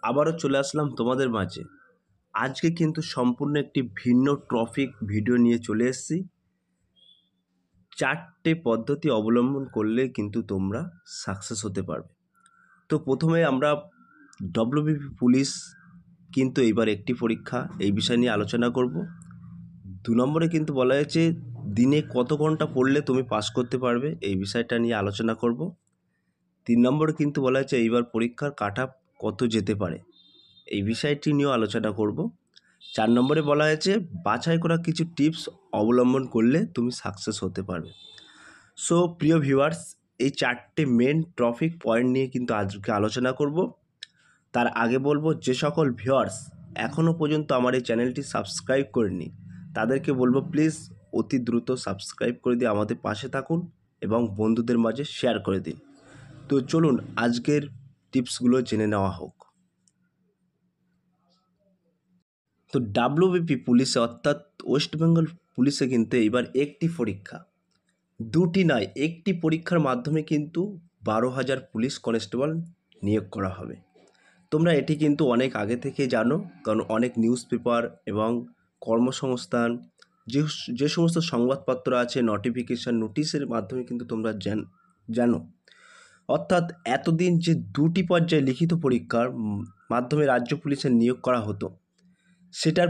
আবারও চলে আসলাম তোমাদের মাঝে। আজকে কিন্তু সম্পূর্ণ একটি ভিন্ন টপিক ভিডিও নিয়ে চলে এসেছি। 4টে পদ্ধতি অবলম্বন করলে কিন্তু তোমরা সাকসেস হতে পারবে। তো প্রথমে আমরা ডব্লিউবিপি পুলিশ কিন্তু এইবার একটি পরীক্ষা, এই বিষয় নিয়ে আলোচনা করব। 2 নম্বরে কিন্তু বলা হয়েছে দিনে কত ঘন্টা পড়লে তুমি পাস করতে পারবে, এই বিষয়টা নিয়ে আলোচনা করব। 3 নম্বরে কিন্তু বলা হয়েছে এইবার পরীক্ষার কাটঅফ কত যেতে পারে, এই বিষয়টি নিয়েও আলোচনা করব। 4 নম্বরে বলা হয়েছে বাছাই করা কিছু টিপস অবলম্বন করলে তুমি সাকসেস হতে পারবে। সো প্রিয় ভিউয়ার্স, এই 4টে মেন টপিক পয়েন্ট নিয়ে কিন্তু আজকে আলোচনা করব। তার আগে বলবো, যে সকল ভিউয়ার্স এখনও পর্যন্ত আমার এই চ্যানেলটি সাবস্ক্রাইব করেনি তাদেরকে বলবো প্লিজ অতি দ্রুত সাবস্ক্রাইব করে দিয়ে আমাদের পাশে থাকুন এবং বন্ধুদের মাঝে শেয়ার করে দিন। তো চলুন আজকের টিপসগুলো জেনে নেওয়া হোক। তো ডাব্লিউবিপি পুলিশে অর্থাৎ ওয়েস্ট বেঙ্গল পুলিশে কিন্তু এবার একটি পরীক্ষা, দুটি নয় একটি পরীক্ষার মাধ্যমে কিন্তু 12,000 পুলিশ কনস্টেবল নিয়োগ করা হবে। তোমরা এটি কিন্তু অনেক আগে থেকে জানো, কারণ অনেক নিউজ পেপার এবং কর্মসংস্থান যে সমস্ত সংবাদপত্র আছে, নোটিফিকেশান নোটিশের মাধ্যমে কিন্তু তোমরা জানো। অর্থাৎ এতদিন যে দুটি পর্যায়ে লিখিত পরীক্ষার মাধ্যমে রাজ্য পুলিশের নিয়োগ করা হতো, সেটার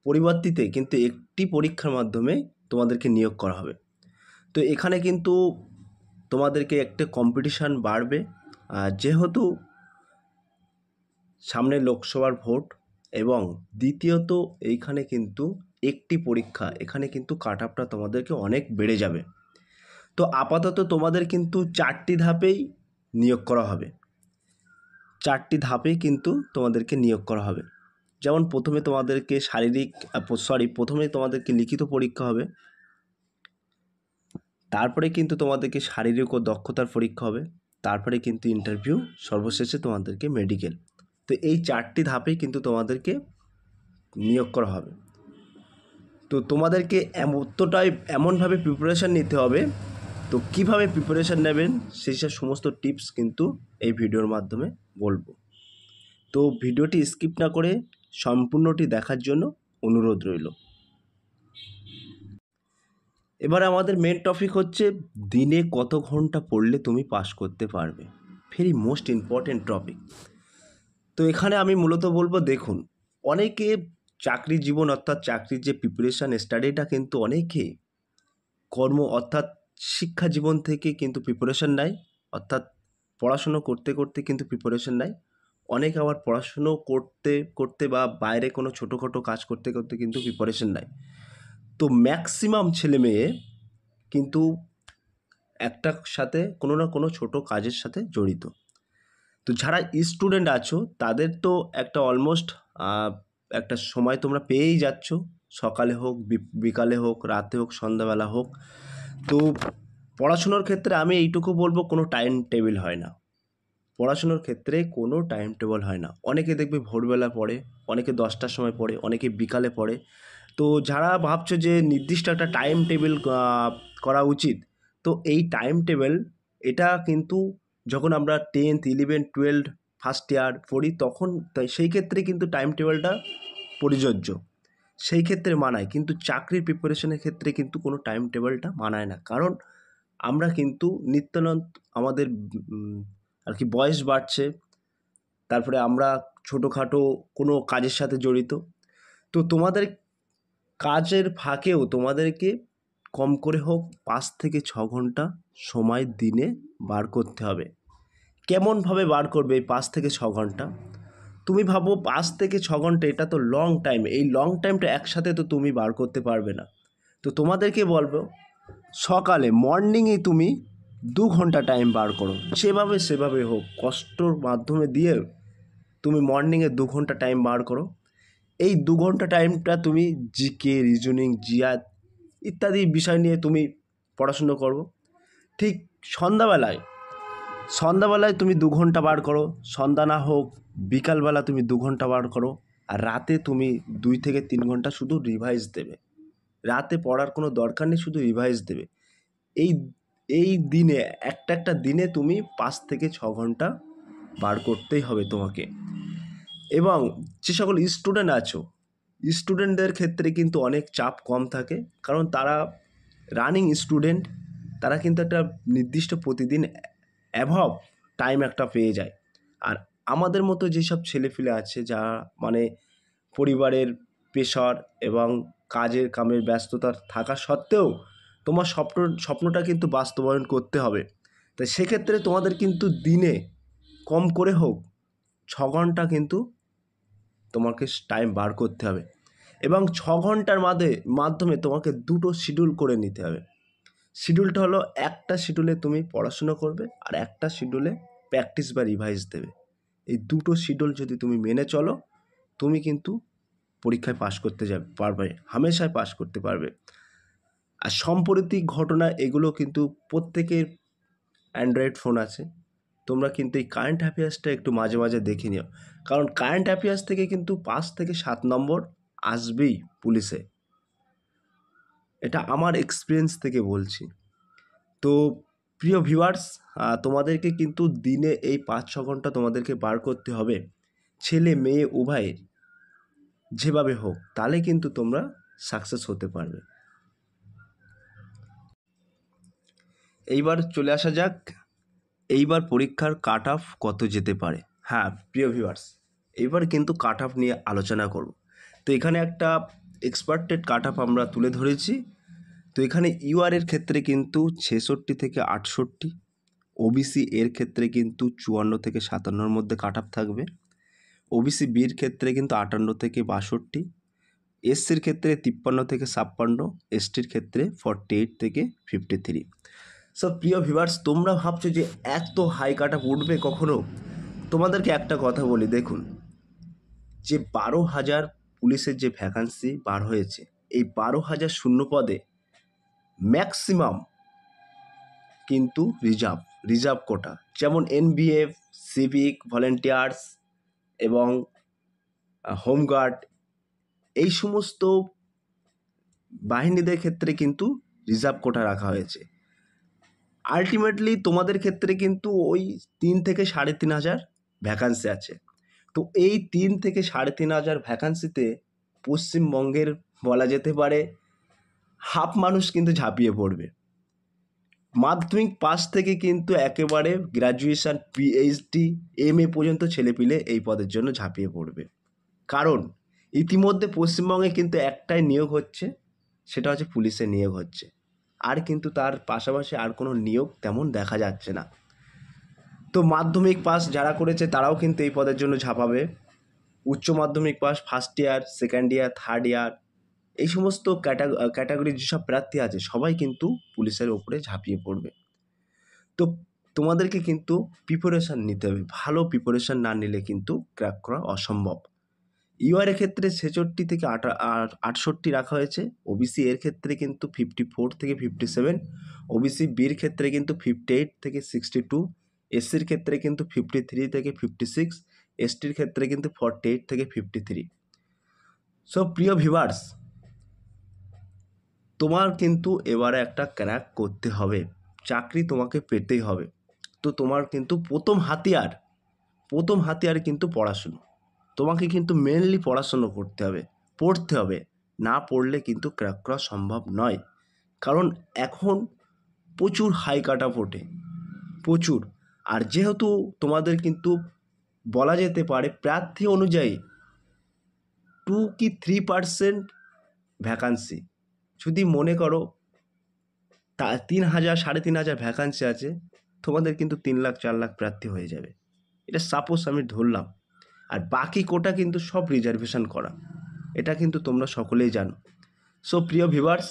পরিবর্তিতে কিন্তু একটি পরীক্ষার মাধ্যমে তোমাদেরকে নিয়োগ করা হবে। তো এখানে কিন্তু তোমাদেরকে একটা কম্পিটিশান বাড়বে, যেহেতু সামনে লোকসভার ভোট, এবং দ্বিতীয়ত এইখানে কিন্তু একটি পরীক্ষা, এখানে কিন্তু কাট অফটা তোমাদেরকে অনেক বেড়ে যাবে। তো আপাতত তোমাদের কিন্তু 4টি ধাপেই নিয়োগ করা হবে, 4টি ধাপেই কিন্তু তোমাদেরকে নিয়োগ করা হবে। যেমন প্রথমে তোমাদেরকে প্রথমে তোমাদেরকে লিখিত পরীক্ষা হবে, তারপরে কিন্তু তোমাদেরকে শারীরিক ও দক্ষতার পরীক্ষা হবে, তারপরে কিন্তু ইন্টারভিউ, সর্বশেষে তোমাদেরকে মেডিকেল। তো এই 4টি ধাপেই কিন্তু তোমাদেরকে নিয়োগ করা হবে। তো তোমাদেরকে এমনভাবে প্রিপারেশান নিতে হবে। তো কিভাবে প্রিপারেশান নেবেন সেই সব সমস্ত টিপস কিন্তু এই ভিডিওর মাধ্যমে বলবো। তো ভিডিওটি স্কিপ না করে সম্পূর্ণটি দেখার জন্য অনুরোধ রইল। এবার আমাদের মেন টপিক হচ্ছে দিনে কত ঘন্টা পড়লে তুমি পাস করতে পারবে। Very most important topic. তো এখানে আমি মূলত বলবো, দেখুন, অনেকে চাকরি জীবন অর্থাৎ চাকরির যে প্রিপারেশান স্টাডিটা কিন্তু অনেকে অর্থাৎ শিক্ষা জীবন থেকে কিন্তু প্রিপারেশান নেয়, অর্থাৎ পড়াশুনো করতে করতে কিন্তু প্রিপারেশান নেয়। অনেকে আবার পড়াশুনো করতে করতে বা বাইরে কোনো ছোটোখাটো কাজ করতে করতে কিন্তু প্রিপারেশান নেয়। তো ম্যাক্সিমাম ছেলে মেয়ে কিন্তু একটার সাথে কোনো না কোনো ছোটো কাজের সাথে জড়িত। তো যারা স্টুডেন্ট আছো তাদের তো একটা অলমোস্ট একটা সময় তোমরা পেয়েই যাচ্ছ, সকালে হোক, বিকালে হোক, রাতে হোক, সন্ধ্যাবেলা হোক। তো পড়াশুনোর ক্ষেত্রে আমি এইটুকু বলবো, কোনো টাইম টেবিল হয় না। পড়াশুনোর ক্ষেত্রে কোনো টাইম টেবিল হয় না। অনেকে দেখবে ভোরবেলা পড়ে, অনেকে 10টার সময় পড়ে, অনেকে বিকালে পড়ে। তো যারা ভাবছো যে নির্দিষ্ট একটা টাইম টেবিল করা উচিত, তো এই টাইম টেবিল এটা কিন্তু যখন আমরা 10th 11 12 ফার্স্ট ইয়ার পড়ি তখন সেই ক্ষেত্রে কিন্তু টাইম টেবিলটা প্রযোজ্য, সেই ক্ষেত্রে মানায়। কিন্তু চাকরির প্রিপারেশনের ক্ষেত্রে কিন্তু কোনো টাইম টেবিলটা মানায় না, কারণ আমরা কিন্তু আমাদের আর কি বয়স বাড়ছে, তারপরে আমরা ছোটোখাটো কোনো কাজের সাথে জড়িত। তো তোমাদের কাজের ফাঁকেও তোমাদেরকে কম করে হোক 5 থেকে 6 ঘন্টা সময় দিনে বার করতে হবে। কেমনভাবে বার করবে এই 5 থেকে 6 ঘন্টা? তুমি ভাবো 5 থেকে 6 ঘন্টা, এটা তো লং টাইম। এই লং টাইমটা একসাথে তো তুমি বার করতে পারবে না। তো তোমাদেরকে বলবো, সকালে মর্নিংয়ে তুমি 2 ঘন্টা টাইম বার করো, সেভাবে হোক, কষ্টর মাধ্যমে দিয়ে তুমি মর্নিংয়ে 2 ঘন্টা টাইম বার করো। এই 2 ঘন্টা টাইমটা তুমি জিকে, রিজনিং, জিআর ইত্যাদি বিষয় নিয়ে তুমি পড়াশুনো করো। ঠিক সন্ধ্যাবেলায় তুমি 2 ঘন্টা বার করো, সন্ধ্যা না হোক বিকালবেলা তুমি 2 ঘন্টা বার করো। আর রাতে তুমি 2 থেকে 3 ঘন্টা শুধু রিভাইজ দেবে। রাতে পড়ার কোনো দরকার নেই, শুধু রিভাইজ দেবে। এই দিনে একটা দিনে তুমি 5 থেকে 6 ঘন্টা বার করতেই হবে তোমাকে। এবং যে সকল স্টুডেন্ট আছো, স্টুডেন্টদের ক্ষেত্রে কিন্তু অনেক চাপ কম থাকে, কারণ তারা রানিং স্টুডেন্ট, তারা কিন্তু একটা নির্দিষ্ট প্রতিদিন অ্যাভব টাইম একটা পেয়ে যায়। আর আমাদের মতো যেসব ছেলেপিলে আছে, যারা মানে পরিবারের প্রেশার এবং কাজের কামের ব্যস্ততা থাকা সত্ত্বেও তোমার স্বপ্নটা কিন্তু বাস্তবায়ন করতে হবে। তাই সেক্ষেত্রে তোমাদের কিন্তু দিনে কম করে হোক 6 ঘন্টা কিন্তু তোমাকে টাইম বার করতে হবে, এবং 6 ঘন্টার মাধ্যমে তোমাকে দুটো শিডিউল করে নিতে হবে। শিডিউলটা হলো, একটা শিডিউলে তুমি পড়াশুনো করবে আর একটা শিডিউলে প্র্যাকটিস বা রিভাইজ দেবে। এই দুটো শিডিউল যদি তুমি মেনে চলো, তুমি কিন্তু পরীক্ষায় পাশ করতে পারবে, হামেশায় পাশ করতে পারবে। আর সাম্প্রতিক ঘটনা এগুলো কিন্তু প্রত্যেকের অ্যান্ড্রয়েড ফোন আছে, তোমরা কিন্তু এই কারেন্ট অ্যাফেয়ার্সটা একটু মাঝে মাঝে দেখে নিও, কারণ কারেন্ট অ্যাফেয়ার্স থেকে কিন্তু 5 থেকে 7 নম্বর আসবেই পুলিশে, এটা আমার এক্সপিরিয়েন্স থেকে বলছি। তো প্রিয় ভিউয়ার্স, তোমাদেরকে কিন্তু দিনে এই 5-6 ঘন্টা তোমাদেরকে বার করতে হবে, ছেলে মেয়ে উভয়ের, যেভাবে হোক, তাহলে কিন্তু তোমরা সাকসেস হতে পারবে। এইবার চলে আসা যাক, এইবার পরীক্ষার কাট অফ কত যেতে পারে। হ্যাঁ প্রিয় ভিউয়ার্স, এইবার কিন্তু কাট অফ নিয়ে আলোচনা করব। তো এখানে একটা এক্সপার্টেড কাট অফ আমরা তুলে ধরেছি। তো এখানে ইউআর ক্ষেত্রে কিন্তু 66 থেকে 68, ওবিসি এর ক্ষেত্রে কিন্তু 54 থেকে 57-র মধ্যে কাট অফ থাকবে, ওবিসি বির ক্ষেত্রে কিন্তু 58 থেকে 62, এসসির ক্ষেত্রে 53 থেকে 56, এসটির ক্ষেত্রে 48 থেকে 53। সব প্রিয় ভিউয়ার্স, তোমরা ভাবছো যে এত হাই কাট অফ উঠবে কখনো? তোমাদেরকে একটা কথা বলি, দেখুন, যে 12,000 পুলিশের যে ভ্যাকান্সি বার হয়েছে, এই 12,000 শূন্য পদে ম্যাক্সিমাম কিন্তু রিজার্ভ কোটা, যেমন এনবিএফ, সিভিক, ভলেন্টিয়ার্স এবং হোমগার্ড, এই সমস্ত বাহিনীদের ক্ষেত্রে কিন্তু রিজার্ভ কোটা রাখা হয়েছে। আলটিমেটলি তোমাদের ক্ষেত্রে কিন্তু ওই 3 থেকে 3,500 ভ্যাকান্সি আছে। তো এই 3 থেকে 3,500 ভ্যাকান্সিতে পশ্চিমবঙ্গের বলা যেতে পারে হাফ মানুষ কিন্তু ঝাঁপিয়ে পড়বে। মাধ্যমিক পাস থেকে কিন্তু একেবারে গ্র্যাজুয়েশন, পিএইচডি, এমএ পর্যন্ত ছেলেপিলে এই পদের জন্য ঝাঁপিয়ে পড়বে। কারণ ইতিমধ্যে পশ্চিমবঙ্গে কিন্তু একটাই নিয়োগ হচ্ছে, সেটা হচ্ছে পুলিশে নিয়োগ হচ্ছে, আর কিন্তু তার পাশাপাশি আর কোনো নিয়োগ তেমন দেখা যাচ্ছে না। তো মাধ্যমিক পাস যারা করেছে তারাও কিন্তু এই পদের জন্য ঝাঁপাবে, উচ্চ মাধ্যমিক pass first year, second year, third year, এই সমস্ত ক্যাটাগরির যেসব প্রার্থী আছে সবাই কিন্তু পুলিশের ওপরে ঝাঁপিয়ে পড়বে। তো তোমাদেরকে কিন্তু প্রিপারেশান নিতে হবে, ভালো প্রিপারেশান না নিলে কিন্তু ক্র্যাক করা অসম্ভব। ইউআর ক্ষেত্রে 66 থেকে 68 রাখা হয়েছে, ওবিসি এর ক্ষেত্রে কিন্তু 54 থেকে 57, ওবিসি বির ক্ষেত্রে কিন্তু 58 থেকে 62, এসসির ক্ষেত্রে কিন্তু 53 থেকে 56, এসটির ক্ষেত্রে কিন্তু 48 থেকে 53। সো প্রিয় ভিউয়ার্স, তোমার কিন্তু এবারে একটা ক্র্যাক করতে হবে, চাকরি তোমাকে পেতেই হবে। তো তোমার কিন্তু প্রথম হাতিয়ার কিন্তু পড়াশুনো, তোমাকে কিন্তু মেনলি পড়াশুনো করতে হবে, পড়তে হবে, না পড়লে কিন্তু ক্র্যাক করা সম্ভব নয়। কারণ এখন প্রচুর হাই কাট অফ ওঠে, প্রচুর। আর যেহেতু তোমাদের কিন্তু বলা যেতে পারে প্রার্থী অনুযায়ী 2 কি 3% ভ্যাকান্সি, যদি মনে করো 3,000 3,500 ভ্যাকান্সি আছে, তোমাদের কিন্তু 3 লাখ 4 লাখ প্রার্থী হয়ে যাবে, এটা সাপোজ আমি ধরলাম। আর বাকি কোটা কিন্তু সব রিজার্ভেশন করা, এটা কিন্তু তোমরা সকলেই জানো। সো প্রিয় ভিউয়ার্স,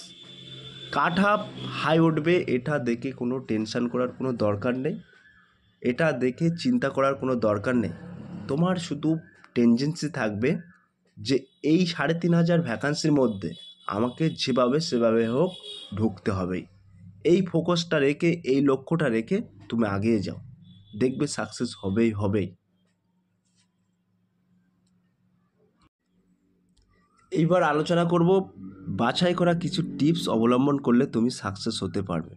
কাট অফ হাই উঠবে এটা দেখে কোনো টেনশন করার কোনো দরকার নেই, এটা দেখে চিন্তা করার কোনো দরকার নেই। তোমার শুধু টেনডেন্সি থাকবে যে এই 3,500 ভ্যাকান্সির মধ্যে আমাকে যেভাবে সেভাবে হোক ঢুকতে হবেই। এই ফোকাসটা রেখে, এই লক্ষ্যটা রেখে তুমি এগিয়ে যাও, দেখবে সাকসেস হবেই। এইবার আলোচনা করব বাছাই করা কিছু টিপস অবলম্বন করলে তুমি সাকসেস হতে পারবে।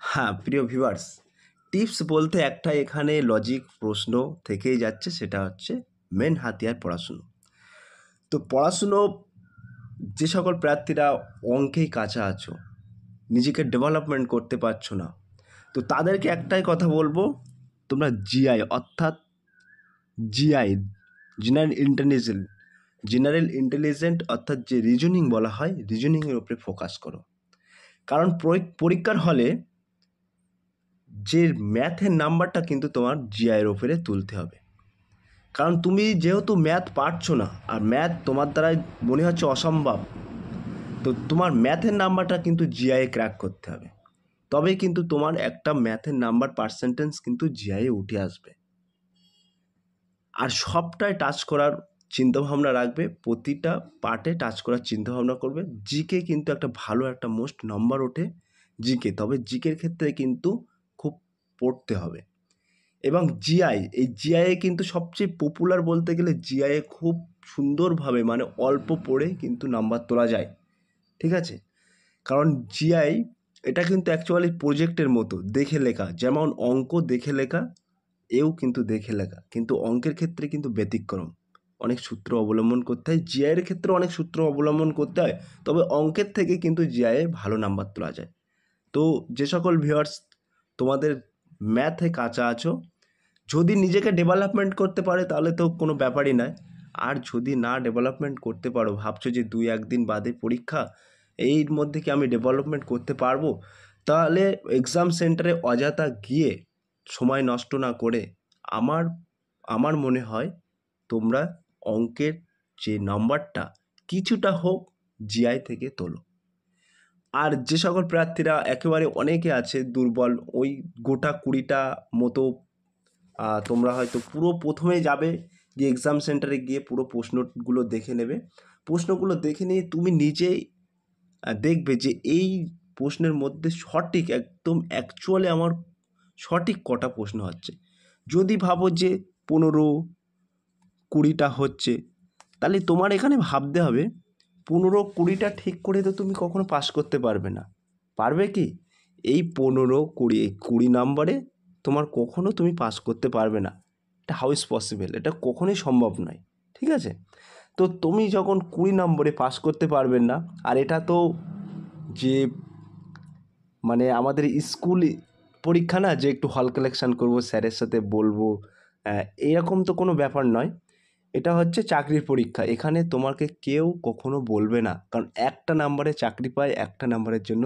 হ্যাঁ প্রিয় ভিউয়ার্স, টিপস বলতে একটা এখানে লজিক প্রশ্ন থেকেই যাচ্ছে, সেটা হচ্ছে মেন হাতিয়ার পড়াশুনো। তো পড়াশুনো যে সকল প্রার্থীরা অঙ্কেই কাঁচা আছো, নিজেকে ডেভেলপমেন্ট করতে পারছো না, তো তাদেরকে একটাই কথা বলবো, তোমরা জিআই অর্থাৎ জিআই জেনারেল ইন্টেলিজেন্ট অর্থাৎ যে রিজনিং বলা হয়, রিজনিংয়ের উপরে ফোকাস করো। কারণ পরীক্ষার হলে যে ম্যাথের নাম্বারটা কিন্তু তোমার জিআইয়ের ওপরে তুলতে হবে। কারণ তুমি যেহেতু ম্যাথ পারছো না, আর ম্যাথ তোমার দ্বারাই মনে হচ্ছে অসম্ভব, তো তোমার ম্যাথের নাম্বারটা কিন্তু জিআইয়ে ক্র্যাক করতে হবে, তবে কিন্তু তোমার একটা ম্যাথের নাম্বার পার্সেন্টেজ কিন্তু জিআইয়ে উঠে আসবে। আর সবটাই টাচ করার চিন্তাভাবনা রাখবে, প্রতিটা পার্টে টাচ করার চিন্তাভাবনা করবে। জিকে কিন্তু একটা ভালো একটা মোস্ট নাম্বার ওঠে জিকে, তবে জিকের ক্ষেত্রে কিন্তু খুব পড়তে হবে। এবং জিআই, এই জিআইয়ে কিন্তু সবচেয়ে পপুলার বলতে গেলে জিআইয়ে খুব সুন্দরভাবে মানে অল্প পড়ে কিন্তু নাম্বার তোলা যায়, ঠিক আছে? কারণ জিআই এটা কিন্তু অ্যাকচুয়ালি প্রজেক্টের মতো দেখে লেখা, যেমন অঙ্ক দেখে লেখা, এও কিন্তু দেখে লেখা, কিন্তু অঙ্কের ক্ষেত্রে কিন্তু ব্যতিক্রম, অনেক সূত্র অবলম্বন করতে হয়। জিআইয়ের ক্ষেত্রে অনেক সূত্র অবলম্বন করতে হয়, তবে অঙ্কের থেকে কিন্তু জিআইয়ে ভালো নাম্বার তোলা যায়। তো যে সকল ভিউয়ার্স তোমাদের ম্যাথে কাঁচা আছো, যদি নিজেকে ডেভেলপমেন্ট করতে পারে তাহলে তো কোনো ব্যাপারই নয়। আর যদি না ডেভেলপমেন্ট করতে পারো, ভাবছো যে 2-1 দিন বাদে পরীক্ষা, এর মধ্যে কি আমি ডেভেলপমেন্ট করতে পারবো, তাহলে এক্সাম সেন্টারে অযথা গিয়ে সময় নষ্ট না করে আমার মনে হয় তোমরা অঙ্কের যে নাম্বারটা কিছুটা হোক জিআই থেকে তোলো। আর যে সকল প্রার্থীরা একেবারে অনেকে আছে দুর্বল, ওই গোটা 20টা মতো তোমরা হয়তো পুরো প্রথমে যাবে, গিয়ে এক্সাম সেন্টারে গিয়ে পুরো প্রশ্নগুলো দেখে নেবে। প্রশ্নগুলো দেখে নিয়ে তুমি নিজেই দেখবে যে এই প্রশ্নের মধ্যে সঠিক একদম অ্যাকচুয়ালি আমার সঠিক কটা প্রশ্ন হচ্ছে। যদি ভাবো যে 15-20টা হচ্ছে, তাহলে তোমার এখানে ভাবতে হবে 15-20টা ঠিক করে তো তুমি কখনো পাস করতে পারবে না। পারবে কি? এই 15-20 নাম্বারে তোমার কখনো তুমি পাস করতে পারবে না। এটা হাউ ইজ পসিবল? এটা কখনোই সম্ভব নয়, ঠিক আছে? তো তুমি যখন 20 নম্বরে পাস করতে পারবেন না, আর এটা তো যে মানে আমাদের স্কুল পরীক্ষা না, যে একটু হল কালেকশান করবো, স্যারের সাথে বলবো, এরকম তো কোনো ব্যাপার নয়। এটা হচ্ছে চাকরির পরীক্ষা, এখানে তোমাকে কেউ কখনো বলবে না, কারণ একটা নাম্বারে চাকরি পায়, একটা নাম্বারের জন্য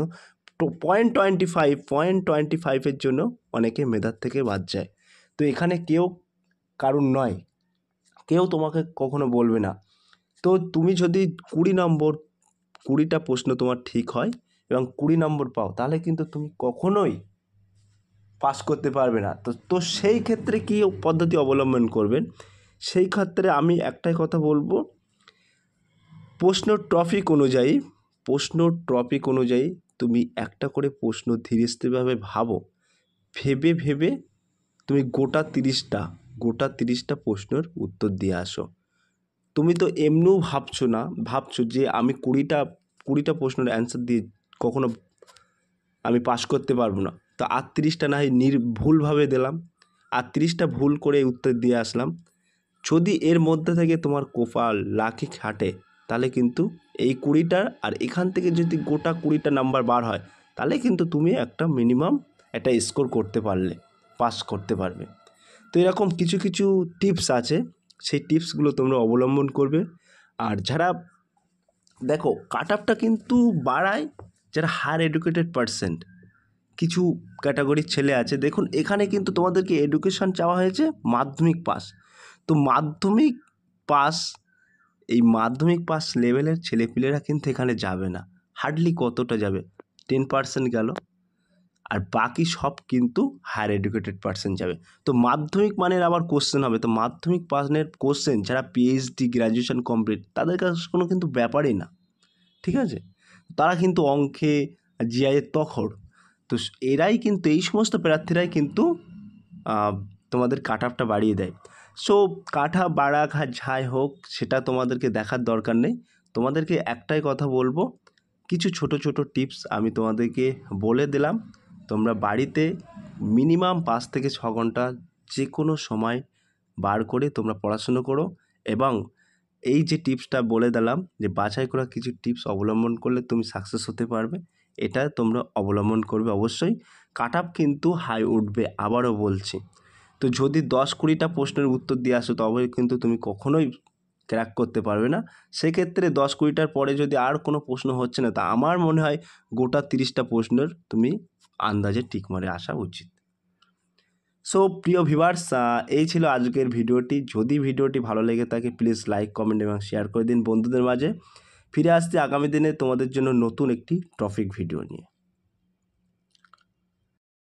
0.25-0.25-এর জন্য অনেকে মেধার থেকে বাদ যায়। তো এখানে কেউ কারণ নয়, কেউ তোমাকে কখনো বলবে না। তো তুমি যদি 20টা প্রশ্ন তোমার ঠিক হয় এবং 20 নম্বর পাও, তাহলে কিন্তু তুমি কখনোই পাস করতে পারবে না। তো সেই ক্ষেত্রে কী পদ্ধতি অবলম্বন করবেন? সেই ক্ষেত্রে আমি একটাই কথা বলবো, প্রশ্ন টপিক অনুযায়ী তুমি একটা করে প্রশ্ন ধীরে স্থিরভাবে ভাবো, ভেবে তুমি গোটা 30টা প্রশ্নের উত্তর দিয়ে আসো। তুমি তো এমনিও ভাবছো যে আমি 20টা প্রশ্নের অ্যান্সার দিয়ে কখনো আমি পাস করতে পারবো না, তো 38টা না হয় ভুলভাবে দিলাম, 38টা ভুল করে উত্তর দিয়ে আসলাম। যদি এর মধ্যে থেকে তোমার কপাল লাকি খাটে, তাহলে কিন্তু এই 20টা আর এখান থেকে যদি গোটা 20টা নাম্বার বার হয়, তাহলে কিন্তু তুমি একটা মিনিমাম একটা স্কোর করতে পারলে, পাস করতে পারবে। তো এরকম কিছু কিছু টিপস আছে, সেই টিপসগুলো তোমরা অবলম্বন করবে। আর যারা দেখো কাট আপটা কিন্তু বাড়ায় যারা হায়ার এডুকেটেড পারসেন্ট, কিছু ক্যাটাগরির ছেলে আছে। দেখুন এখানে কিন্তু তোমাদেরকে এডুকেশান চাওয়া হয়েছে মাধ্যমিক পাস, তো মাধ্যমিক পাস লেভেলের ছেলেপিলেরা কিন্তু এখানে যাবে না, হার্ডলি কতটা যাবে, 10% গেল, আর বাকি সব কিন্তু হায়ার এডুকেটেড পারসন যাবে। তো মাধ্যমিক মানের আবার কোশ্চেন হবে, তো মাধ্যমিক পাসের কোশ্চেন যারা পিএইচডি গ্র্যাজুয়েশন কমপ্লিট, তাদের কাছে কোনো কিন্তু ব্যাপারই না, ঠিক আছে? তারা কিন্তু অঙ্কে জিআইয়ের তখর, তো এরাই কিন্তু এই সমস্ত প্রার্থীরাই কিন্তু তোমাদের কাট আপটা বাড়িয়ে দেয়। সো কাট আপ বাড়াক যাই হোক, সেটা তোমাদেরকে দেখার দরকার নেই। তোমাদেরকে একটাই কথা বলবো, কিছু ছোট ছোট টিপস আমি তোমাদেরকে বলে দিলাম, তোমরা বাড়িতে মিনিমাম 5 থেকে 6 ঘন্টা যে কোনো সময় বার করে তোমরা পড়াশুনো করো এবং এই যে টিপসটা বলে দিলাম যে বাছাই করা কিছু টিপস অবলম্বন করলে তুমি সাকসেস হতে পারবে, এটা তোমরা অবলম্বন করবে অবশ্যই। কাট অফ কিন্তু হাই উঠবে, আবারও বলছি। তো যদি 10-20টা প্রশ্নের উত্তর দিয়ে আসো তবে কিন্তু তুমি কখনোই ক্র্যাক করতে পারবে না। সেক্ষেত্রে 10-20টার পরে যদি আর কোনো প্রশ্ন হচ্ছে না, তা আমার মনে হয় গোটা 30টা প্রশ্নের তুমি আন্দাজে টিক মারে আসা উচিত। সো প্রিয় ভিউয়ার্স, এই ছিল আজকের ভিডিওটি। যদি ভিডিওটি ভালো লেগে থাকে প্লিজ লাইক, কমেন্ট এবং শেয়ার করে দিন বন্ধুদের মাঝে। ফিরে আসছি আগামী দিনে তোমাদের জন্য নতুন একটি টপিক ভিডিও নিয়ে।